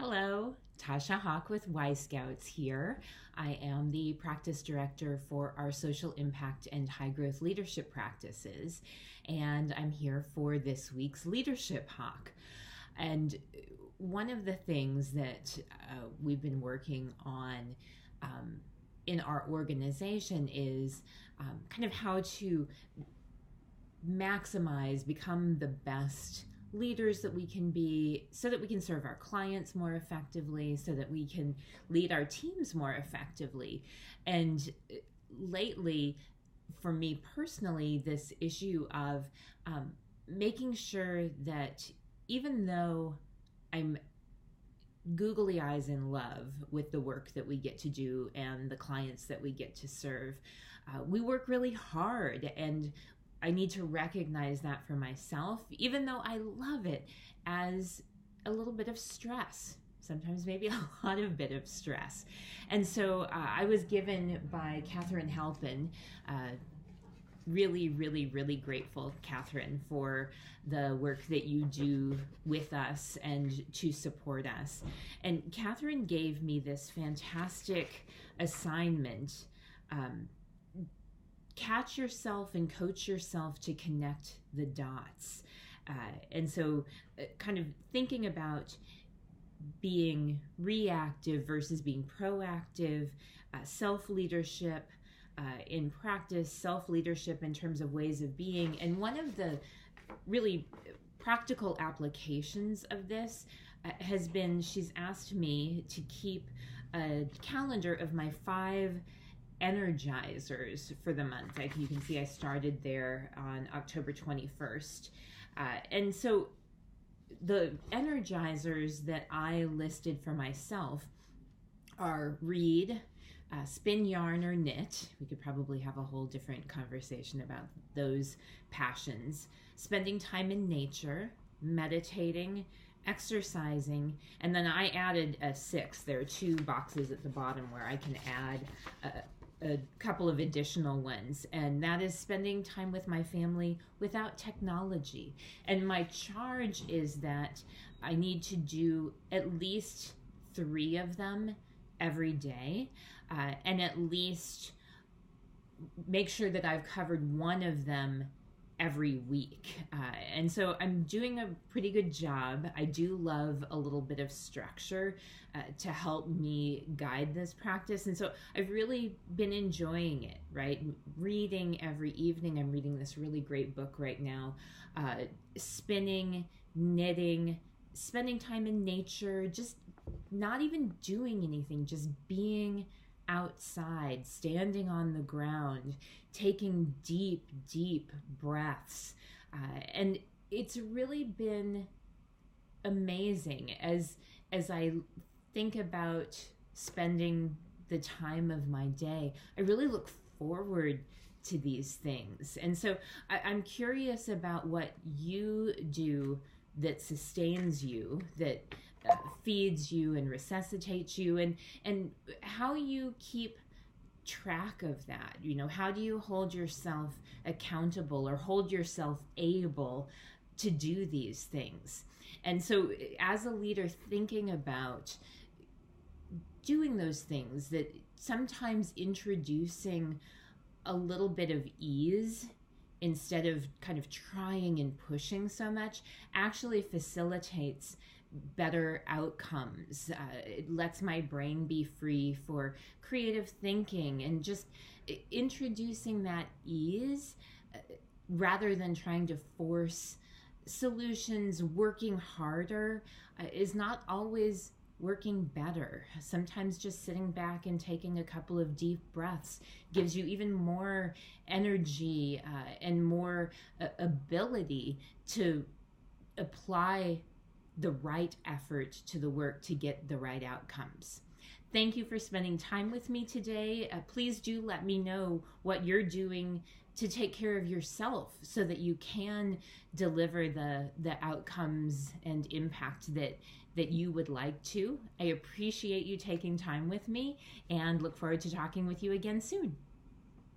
Hello, Tasha Hock with Y Scouts here. I am the practice director for our social impact and high growth leadership practices, and I'm here for this week's Leadership Hawk. And one of the things that we've been working on in our organization is kind of how to maximize, become the best leaders that we can be so that we can serve our clients more effectively, so that we can lead our teams more effectively. And lately, for me personally, this issue of making sure that even though I'm googly eyes in love with the work that we get to do and the clients that we get to serve, we work really hard, and I need to recognize that for myself, even though I love it, as a little bit of stress, sometimes maybe a lot of bit of stress. And so I was given by Catherine Halpin, really grateful, Catherine, for the work that you do with us and to support us. And Catherine gave me this fantastic assignment, catch yourself and coach yourself to connect the dots. And so kind of thinking about being reactive versus being proactive, self-leadership in practice, self-leadership in terms of ways of being. And one of the really practical applications of this has been, she's asked me to keep a calendar of my 5 Energizers for the month. Like you can see, I started there on October 21st. And so the Energizers that I listed for myself are read, spin, yarn, or knit. We could probably have a whole different conversation about those passions. Spending time in nature, meditating, exercising, and then I added a 6. There are 2 boxes at the bottom where I can add a couple of additional ones, and that is spending time with my family without technology. And my charge is that I need to do at least 3 of them every day, and at least make sure that I've covered 1 of them every week. And so I'm doing a pretty good job. I do love a little bit of structure to help me guide this practice. And so I've really been enjoying it, right? Reading every evening. I'm reading this really great book right now. Spinning, knitting, spending time in nature, just not even doing anything, just being outside, standing on the ground, taking deep breaths. And it's really been amazing as I think about spending the time of my day. I really look forward to these things. And so I'm curious about what you do that sustains you, that feeds you and resuscitates you, and how you keep track of that. You know, how do you hold yourself accountable or hold yourself able to do these things? And so as a leader, thinking about doing those things, that sometimes introducing a little bit of ease instead of kind of trying and pushing so much actually facilitates better outcomes. It lets my brain be free for creative thinking, and just introducing that ease rather than trying to force solutions. Working harder is not always working better. Sometimes just sitting back and taking a couple of deep breaths gives you even more energy and more ability to apply the right effort to the work to get the right outcomes. Thank you for spending time with me today. Please do let me know what you're doing to take care of yourself so that you can deliver the outcomes and impact that you would like to. I appreciate you taking time with me and look forward to talking with you again soon.